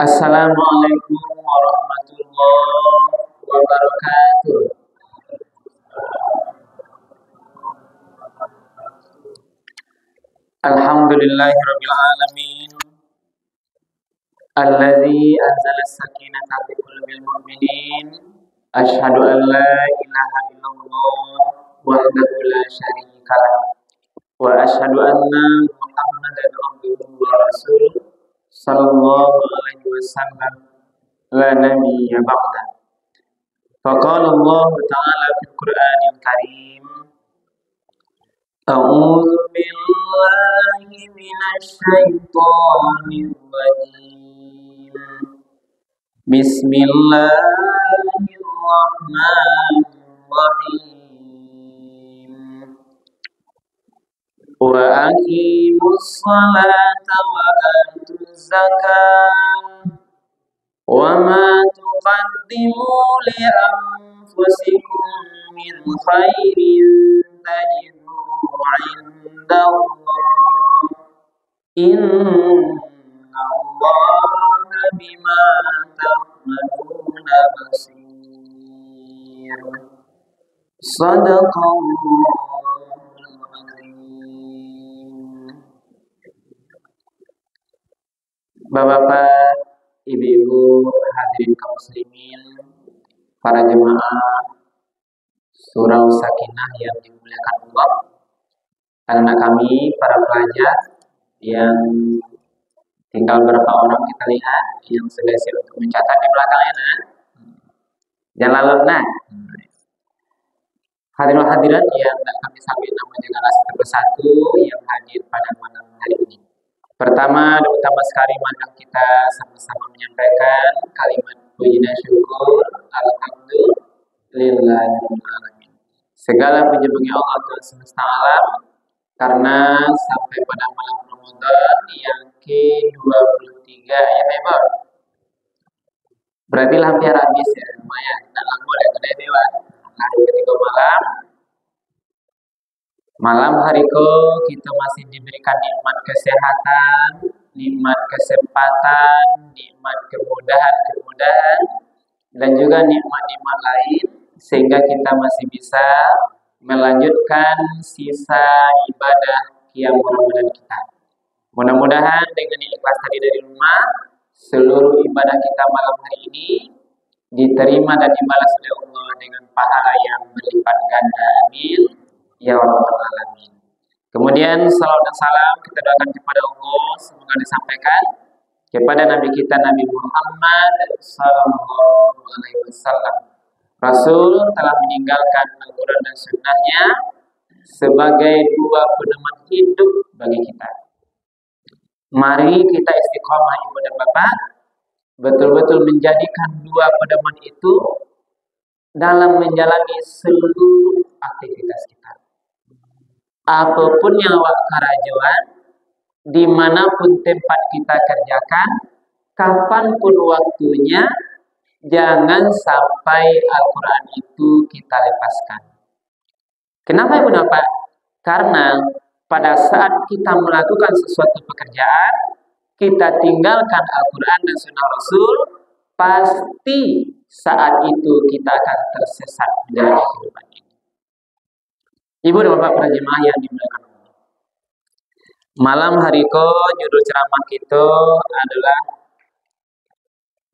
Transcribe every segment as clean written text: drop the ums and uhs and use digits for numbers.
Assalamualaikum warahmatullahi wabarakatuh. Alhamdulillahirabbil alamin. Alladzi anzala as-sakinata fi qulubil mu'minin. Asyhadu an la ilaha illallah wahdahu la syarika lah. Wa asyhadu anna Muhammadan abduhu wa rasuluh sallallahu alaihi wasallam la nabiyya ba'da. Faqala Allah ta'ala fil Qur'anil Karim. A'udzu billahi minasy syaithanir rajim. Bismillahirrahmanirrahim. Wa aqimus salata wa atuz zakata wa ma tuqaddimu li anfusikum min khairin tajiduhu 'inda Allah. Inna Allaha bima ta'maluna basir. Shadaqallahul azim. Bapak-bapak, ibu-ibu, hadirin kaum muslimin, para jemaah Surau Sakinah yang dimuliakan Allah, anak kami, para pelajar yang tinggal berapa orang kita lihat yang sudah siap untuk mencatat di belakangnya, nah. Jangan lalu, nah. Hadirin hadirat yang kami sambut nama dengan satu persatu yang hadir pada malam hari ini. Pertama dan utama sekali mari kita sama-sama menyampaikan kalimat puji dan syukur alhamdulillahirobbilalamin. Segala puji bagi Allah Tuhan semesta alam karena sampai pada malam Ramadan yang ke-23 ya memang. Berarti hampir habis ya, lumayan. Tidak lama ya, kena dewa. Hari ketiga malam hari ke kita masih diberikan nikmat kesehatan, nikmat kesempatan, nikmat kemudahan dan juga nikmat-nikmat lain sehingga kita masih bisa melanjutkan sisa ibadah qiyam Ramadan kita. Mudah-mudahan dengan ikhlas tadi dari rumah seluruh ibadah kita malam hari ini diterima dan dibalas oleh Allah dengan pahala yang berlipat ganda. Amin ya rabbal alamin. Kemudian salawat dan salam kita doakan kepada Allah semoga disampaikan kepada Nabi kita Nabi Muhammad sallallahu alaihi wasallam. Rasul telah meninggalkan Al-Quran dan Sunnahnya sebagai dua pedoman hidup bagi kita. Mari kita istiqomah ibu dan bapak, betul-betul menjadikan dua pedoman itu dalam menjalani seluruh aktivitas kita. Apapun yang awak karajuan, dimanapun tempat kita kerjakan, kapanpun waktunya, jangan sampai Al-Quran itu kita lepaskan. Kenapa ibu bapak? Karena pada saat kita melakukan sesuatu pekerjaan, kita tinggalkan Al-Quran dan Sunnah Rasul, pasti saat itu kita akan tersesat dari kehidupan ini. Ibu dan bapak para jemaah yang dimuliakan Allah. Malam hari ke judul ceramah kita adalah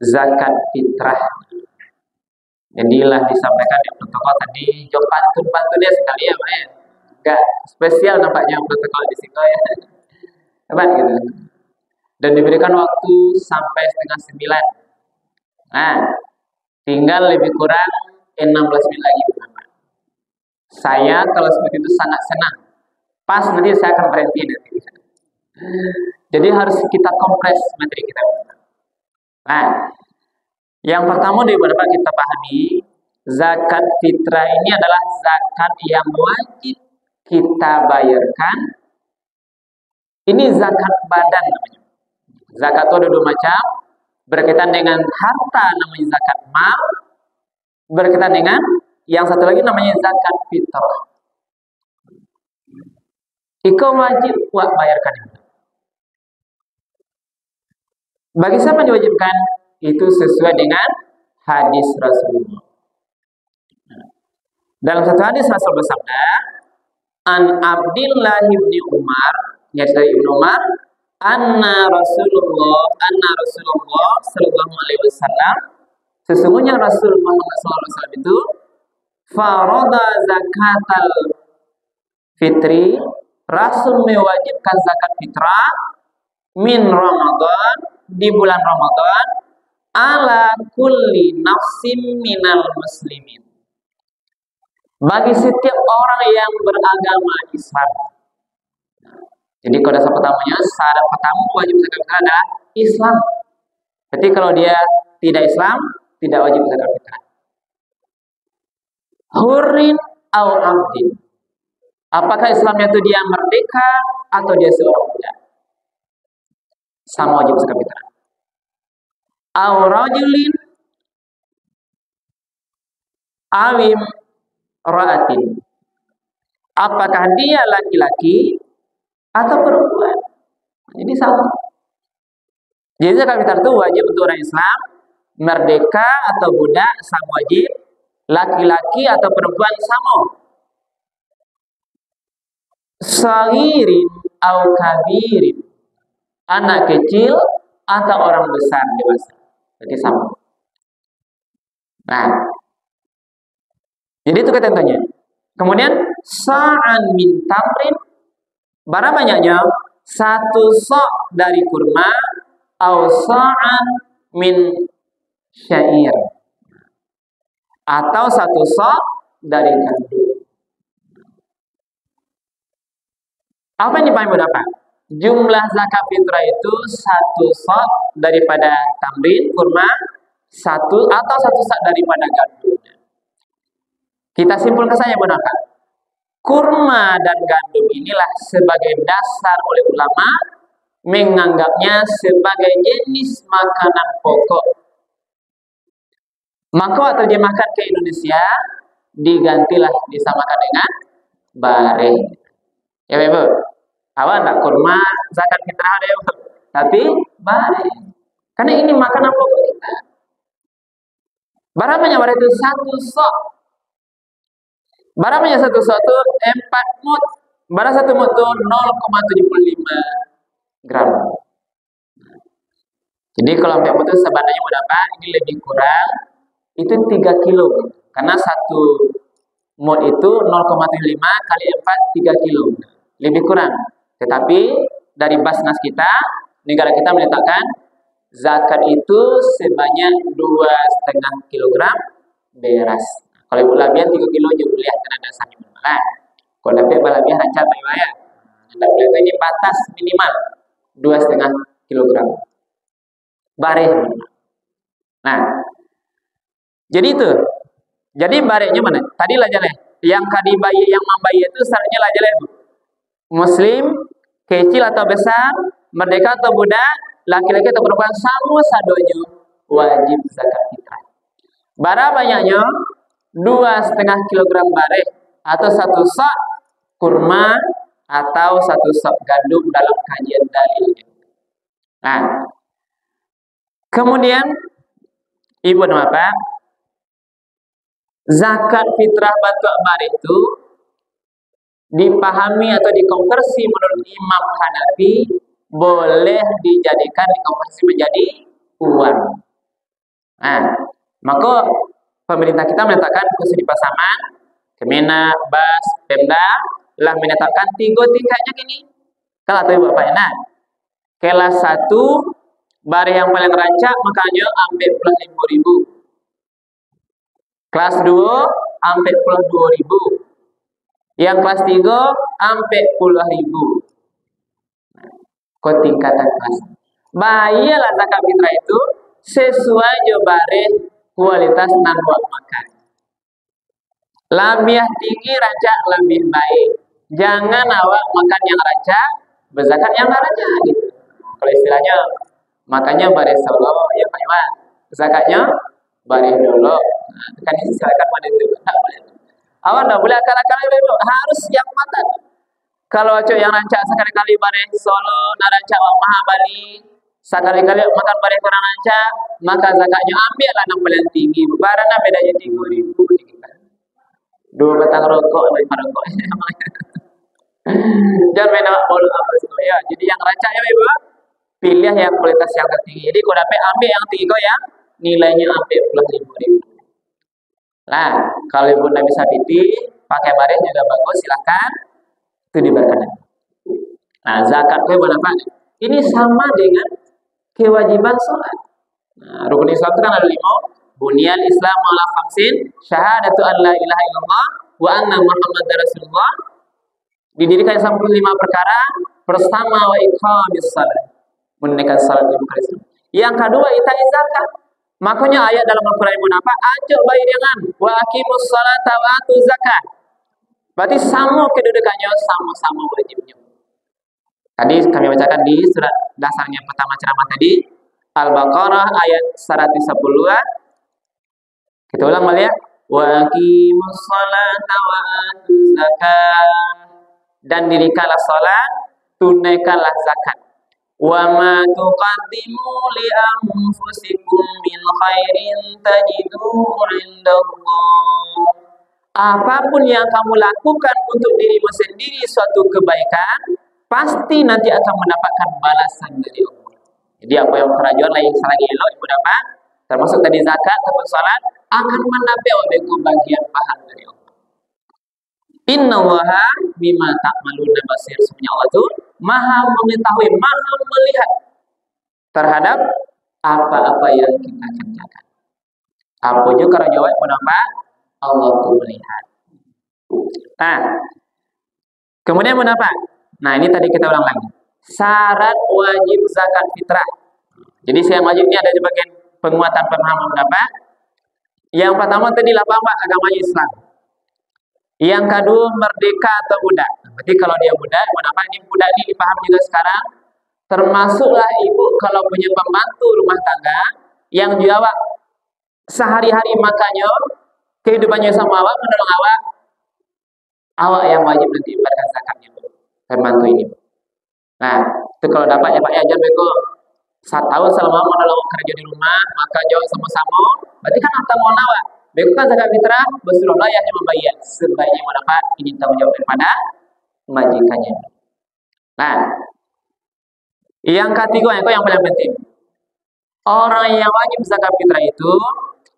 zakat fitrah. Jadilah disampaikan di protokol tadi, jok pantun dia sekali ya, Pak ya. Enggak spesial nampaknya protokol di situ ya. Hebat gitu. Dan diberikan waktu sampai 8:30. Nah, tinggal lebih kurang 16 menit lagi. Saya kalau seperti itu sangat senang. Pas nanti saya akan berhenti nanti. Jadi harus kita kompres materi kita. Nah, yang pertama dapat kita pahami, zakat fitrah ini adalah zakat yang wajib kita bayarkan. Ini zakat badan namanya. Zakat itu ada dua macam, berkaitan dengan harta namanya zakat mal, berkaitan dengan yang satu lagi namanya zakat fitrah. Iko wajib buat bayarkan itu. Bagi siapa diwajibkan? Itu sesuai dengan hadis Rasulullah. Dalam satu hadis Rasul bersabda, An Abdillah bin Umar, dari Ibnu Umar, anna Rasulullah sallallahu alaihi wasallam, sesungguhnya Rasul Muhammad sallallahu alaihi wasallam itu farada zakatal fitri, Rasul mewajibkan zakat fitrah min Ramadan, di bulan Ramadan, ala kulli nafsin minal muslimin, bagi setiap orang yang beragama Islam. Jadi kode pertamanya, syarat pertama wajib zakat fitrah adalah Islam. Berarti kalau dia tidak Islam, tidak wajib zakat fitrah. Hurrin au abdin, apakah Islamnya itu dia merdeka atau dia seorang budak, sama wajib zakat fitrah. Au rajulin awim ra'atin, apakah dia laki-laki atau perempuan, jadi sama. Jadi zakat fitrah itu wajib untuk orang Islam, merdeka atau budak sama wajib, laki-laki atau perempuan sama. Sagirin au kabirin, anak kecil atau orang besar dewasa, jadi sama. Nah, jadi itu ketentuannya. Kemudian sa'an min tamrin, berapa banyaknya? Satu sok dari kurma, au sa'an min syair, atau satu sok dari gandum. Apa yang dipahami berapa? Jumlah zakat fitrah itu satu sok daripada tamrin, kurma, satu atau satu sak daripada gandum. Kita simpulkan saja berapa? Kurma dan gandum inilah sebagai dasar oleh ulama menganggapnya sebagai jenis makanan pokok. Maka atau dia makan ke Indonesia, digantilah disamakan dengan bareh. Ya Ibu, awak enggak kurma zakat fitrah ada Ibu, tapi bareh. Karena ini makanan pokok kita. Berapa banyak bareh itu? Satu sok. Berapa banyak satu sok itu? 4 mut. Berapa satu mut itu? 0,75 gram. Jadi kalau 4 mut itu sebenarnya berapa? Ini lebih kurang. Itu 3 kilo. Karena satu mut itu 0,75 kali 4, 3 kilo. Lebih kurang. Tetapi dari Basnas kita, negara kita meletakkan zakat itu sebanyak 2,5 kilogram beras. Kalau ibu labian 3 kilo juga boleh, karena ada dasarnya bermalah. Kalau dapat labian rancang bagaimana ya? Dapat itu ini batas minimal 2,5 kilogram. Bareh. Nah, jadi itu. Jadi barehnya mana? Tadi lah jalan. Yang kadi bayi, yang membayi itu syaratnya lah jalan. Muslim, kecil atau besar, merdeka atau budak, laki-laki atau perempuan, sama sadonya wajib zakat fitrah. Berapa banyaknya? 2,5 kilogram bareh, atau satu sak kurma, atau satu sak gandum dalam kajian dalil. Nah, kemudian ibu nama apa? Zakat fitrah batu bareh itu dipahami atau dikonversi menurut Imam Hanafi, boleh dijadikan dikonversi menjadi uang. Nah, maka pemerintah kita menetapkan khusus di Pasaman, Kemenak, Bas, Pemda telah menetapkan 3 tingkatnya gini. Kalau tahu Bapak enak. Kelas 1 bareh yang paling rancak makanya ambil plus 5.000. Kelas 2 ambil plus 2.000. Yang kelas 3 ambil 10.000. Kau tingkatan kelas. Bayarlah zakat fitrah itu sesuai jo bareh kualitas nan wak makan. Lebih tinggi rancak lebih baik. Jangan awak makan yang rancak, berzakat yang rancak gitu. Kalau istilahnya makanya bareh solo ya Pak Iwan. Zakatnya bareh dulu. Nah, kan ini silakan pada itu. Awak enggak boleh akal-akal itu, harus yang matang. Kalau cok yang rancak sekali-kali bareh solo, na rancak Mahabali, Sekali-kali makan bareng kurang lancar, maka zakatnya ambillah yang paling tinggi. Barana bedanya 3.000. Dua batang rokok, lima rokok. Jangan main awak bola apa semua ya. Jadi yang rancaknya ibu, pilih yang kualitas yang tertinggi. Jadi kalau dapat ambil yang tinggi kau ya, nilainya ambil plus 5.000. Nah, kalau ibu tidak bisa pilih, pakai bareng juga bagus, silakan. Itu diberikan. Nah, zakat itu berapa? Ini sama dengan kewajiban sholat. Nah, rukun Islam itu kan ada 5. Bunyal Islam ala khamsin, syahadatu an la ilaha illallah wa anna Muhammadar Rasulullah. Didirikan sampai 5 perkara. Pertama wa iqamis salat, menunaikan salat 5 kali. Yang kedua itai zakat. Makanya ayat dalam Al-Qur'an pun apa? Ajak bayar dengan wa aqimus salata wa atuz zakat. Berarti sama kedudukannya, sama-sama wajibnya. Tadi kami bacakan di surat dasarnya pertama ceramah tadi, Al-Baqarah ayat 110. Kita ulang balik ya. Wa aqimus salata wa atuz zakat. Dan dirikanlah salat, tunaikanlah zakat. Wa ma tuqaddimu li anfusikum min khairin tajiduhu 'indallah. Apapun yang kamu lakukan untuk dirimu sendiri suatu kebaikan, pasti nanti akan mendapatkan balasan dari Allah. Jadi apa yang kerajuan lah yang selagi elok ibu dapat, termasuk tadi zakat ataupun salat, akan mendapat bagian pahala dari Allah. Innallaha bima ta'maluna basir. Sebenarnya Allah itu maha mengetahui, maha melihat terhadap apa-apa yang kita kerjakan. Apa juga kalau jawab kenapa? Allah itu melihat. Nah, kemudian menapa? Nah, ini tadi kita ulang lagi. Syarat wajib zakat fitrah. Jadi yang wajib ini ada di bagian penguatan pemahaman menapa? Yang pertama tadi apa agama Islam. Yang kedua merdeka atau budak. Berarti kalau dia budak, kenapa ini budak ini dipaham juga sekarang? Termasuklah ibu kalau punya pembantu rumah tangga yang jawab sehari-hari makannya, kehidupannya sama awak, menolong awak yang wajib nanti bayarkan zakatnya, pembantu ini. Nah, itu kalau dapat ya Pak ya, jangan beko 1 tahun selama menolong kerja di rumah, maka jawab sama-sama. Berarti kan harta mau awak. Beko kan zakat fitrah, Rasulullah yang membayar. Sebaiknya mendapat ini tanggung jawab daripada majikannya. Nah, yang ketiga yang paling penting. Orang yang wajib zakat fitrah itu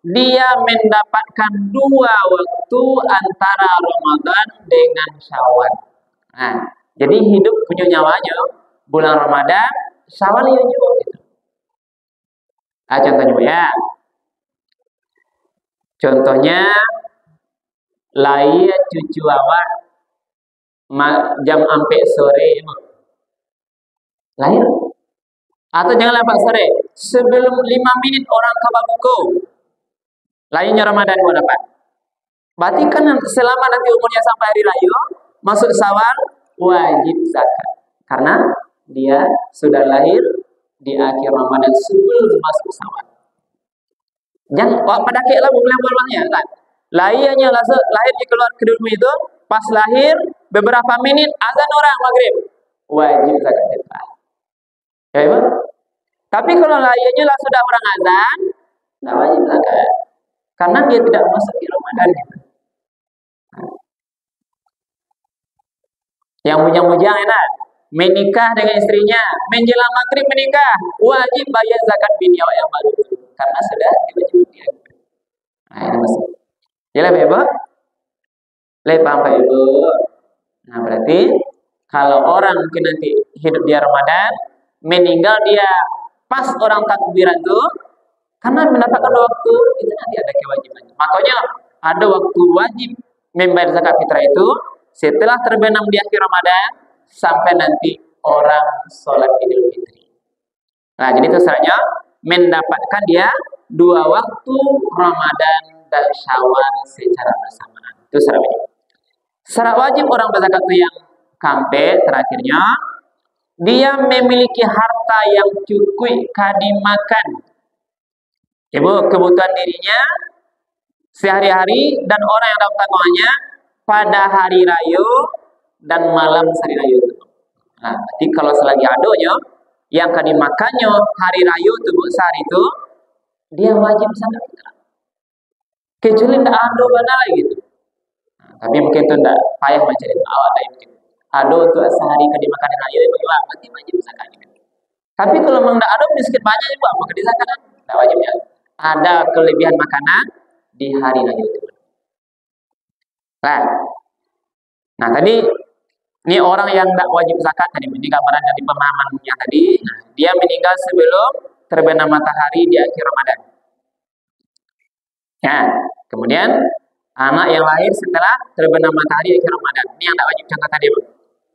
dia mendapatkan 2 waktu antara Ramadan dengan Syawal. Nah, jadi hidup punya nyawanya bulan Ramadan, Syawal ya juga gitu. Nah, contohnya ya. Contohnya lahir cucu awak jam ampe sore lahir. Atau jangan lambat sore, sebelum 5 menit orang kabar buku. Lahirnya Ramadan gua dapat. Berarti kan selama nanti umurnya sampai hari raya, masuk Syawal wajib zakat. Karena dia sudah lahir di akhir Ramadan sebelum masuk Syawal. Jangan pada keklah bulan-bulannya kan. Lahirnya lahir di keluar ke dunia itu pas lahir beberapa menit azan orang maghrib wajib zakat fitrah. Ya, Ibu? Tapi kalau lahirnya lah sudah orang azan tidak wajib zakat. Karena dia tidak masuk di Ramadan. Yang bujang-bujang enak menikah dengan istrinya menjelang maghrib menikah wajib bayar zakat bini awak yang baru karena sudah diwajibkan dia. Nah, ini masuk. Jelas Ibu? Paham Pak Ibu? Nah, berarti kalau orang mungkin nanti hidup di Ramadan meninggal dia pas orang takbiran itu karena mendapatkan waktu itu nanti ada kewajiban. Makanya ada waktu wajib membayar zakat fitrah itu setelah terbenam di akhir Ramadan sampai nanti orang sholat Idul Fitri. Nah, jadi itu syaratnya mendapatkan dia 2 waktu Ramadan dan Syawal secara bersamaan. Itu syaratnya. Syarat wajib orang berzakat itu yang keempat terakhirnya dia memiliki harta yang cukup kadimakan. Ibu kebutuhan dirinya sehari-hari dan orang yang dapat tanggungannya pada hari raya dan malam hari raya itu. Nah, jadi kalau selagi adanya yang akan dimakannya hari raya untuk besar itu, dia wajib zakat fitrah. Kecuali tidak ada mana lagi gitu. Nah, tapi mungkin itu tidak payah mencari awal dari mungkin. Ada untuk sehari ke dimakan raya itu berarti wajib zakat. Tapi kalau memang tidak ada miskin banyak juga maka di zakat tidak wajibnya. Ada kelebihan makanan di hari raya itu. Nah tadi ini orang yang tidak wajib zakat tadi, ini gambaran dari pemahaman yang tadi. Nah, dia meninggal sebelum terbenam matahari di akhir Ramadan. Ya, kemudian anak yang lahir setelah terbenam matahari di akhir Ramadan. Ini yang tidak wajib contoh tadi, Bu.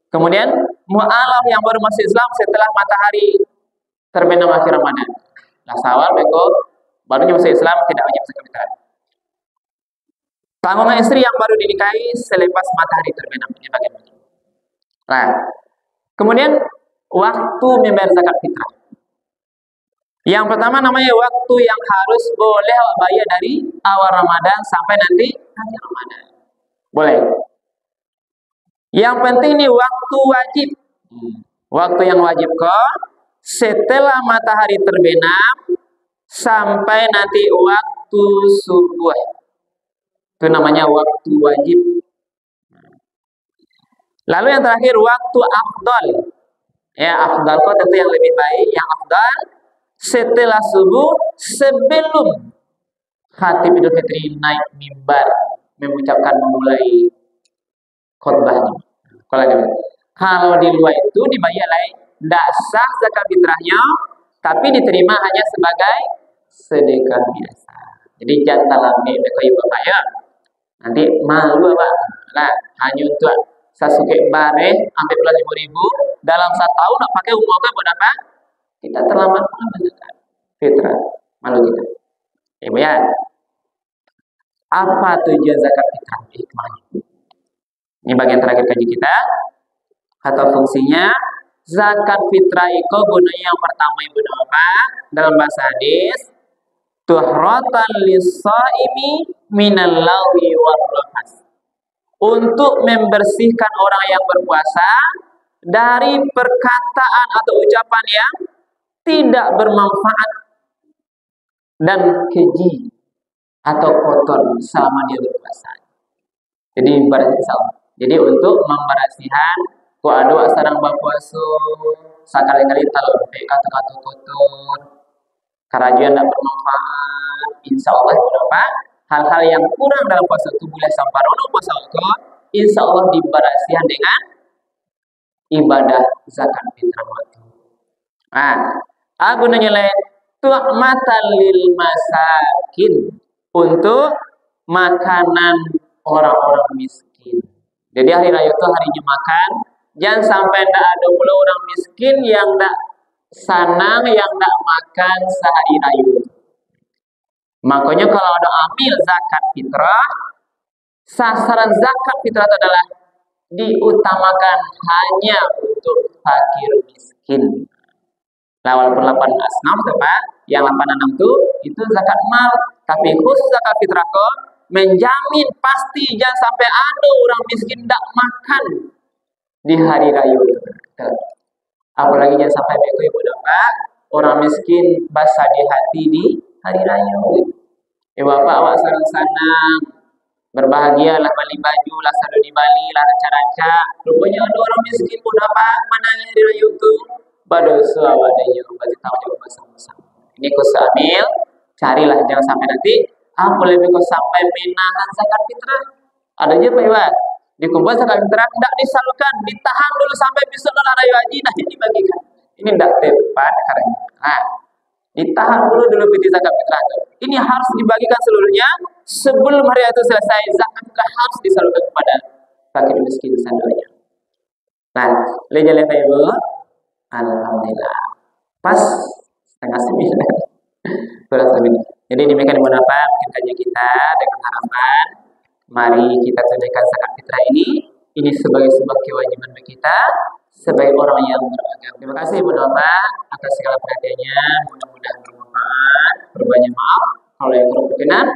Kemudian mu'alaf yang baru masuk Islam setelah matahari terbenam akhir Ramadan. Nah, Syawal, Beko, barunya masuk Islam tidak wajib zakat fitrah. Tanggungan istri yang baru dinikahi selepas matahari terbenam. Ini bagaimana? Nah, kemudian waktu membayar zakat fitrah. Yang pertama namanya waktu yang harus boleh bayar dari awal Ramadan sampai nanti akhir Ramadan. Boleh. Yang penting ini waktu wajib. Waktu yang wajib kok setelah matahari terbenam sampai nanti waktu subuh. Itu namanya waktu wajib. Lalu yang terakhir waktu afdal. Ya, afdal kok tentu yang lebih baik. Yang afdal setelah subuh sebelum khatib Idul Fitri naik mimbar memulai khutbahnya. Kalau di luar itu dibayar lain, tidak sah zakat fitrahnya, tapi diterima hanya sebagai sedekah biasa. Jadi jangan talami bekai bapak ya. Nanti malu apa? Nah, hanya untuk sasuke bare ambil pula 5.000 dalam 1 tahun nak pakai umur ke buat apa? Kita terlambat mengambil zakat fitrah. Malu kita. Ibu ya. Apa tujuan zakat fitrah? Hikmahnya. Ini bagian terakhir kaji kita atau fungsinya. Zakat fitrah itu gunanya yang pertama ibu apa? Dalam bahasa hadis, tuhratan lis-shaimi minal lawi wal rafas. Untuk membersihkan orang yang berpuasa dari perkataan atau ucapan yang tidak bermanfaat dan keji atau kotor selama dia berpuasa. Jadi Jadi untuk membersihkan ku ada sarang berpuasa sekali-kali talpe kata-kata kotor, kerajian tidak bermanfaat, insya Allah beberapa hal-hal yang kurang dalam puasa itu boleh samparono puasa itu, insya Allah diberasihan dengan ibadah zakat fitrah itu. Nah, gunanya lain tu'matan lil masakin, untuk makanan orang-orang miskin. Jadi hari raya itu harinya makan, jangan sampai tidak ada pula orang miskin yang tidak sanang, yang tidak makan sehari raya. Makanya kalau ada amil zakat fitrah, sasaran zakat fitrah itu adalah diutamakan hanya untuk fakir miskin. Nah, walaupun 8 asnaf Pak, yang 86 itu zakat mal, tapi khusus zakat fitrah kok menjamin pasti jangan sampai ada orang miskin tidak makan di hari raya itu. Apalagi jangan sampai ibu bapak orang miskin basah di hati di hari raya. Bapak awak senang-senang berbahagialah beli baju lah, sadu di Bali lah, ranca-ranca. Rupanya ada orang miskin pun apa menangis hari raya itu. Badosa wadanya bagi tahu jawab bersama-sama. Ini kau ambil, carilah jangan sampai nanti apa lebih kau sampai menahan zakat fitrah. Ada aja Pak Iwan, dikumpul zakat fitrah tidak disalurkan, ditahan dulu sampai besok raya haji nanti dibagikan. Ini tidak tepat karena. Nah, ditahan dulu piti zakat fitrah. Ini harus dibagikan seluruhnya sebelum hari itu selesai. Zakat fitrah harus disalurkan kepada fakir miskin semuanya. Nah, lihat Ibu. Alhamdulillah. Pas 8:30. Jadi demikian beberapa kajian kita dengan harapan mari kita tunaikan zakat fitrah ini sebagai sebuah kewajiban bagi kita sebagai orang yang beragama. Terima kasih Ibu Bapak atas segala perhatiannya. Mudah-mudahan bermanfaat. Berbanyak maaf kalau yang kurang berkenan,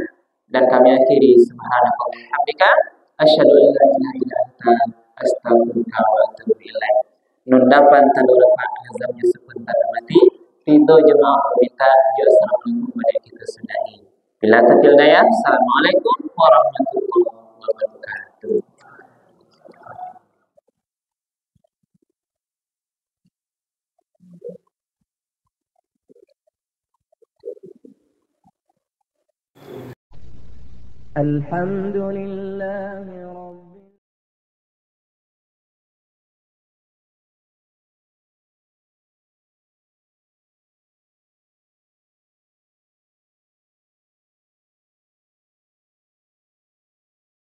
dan kami akhiri subhanallah wa bihamdika asyhadu an la ilaha illa anta astaghfiruka wa atubu ilaik. nundapan talurafa azamnya sebentar mati ridho jemaah minta jo assalamualaikum pada kita sudahi. Bila tatil daya, assalamualaikum warahmatullahi wabarakatuh. Alhamdulillah.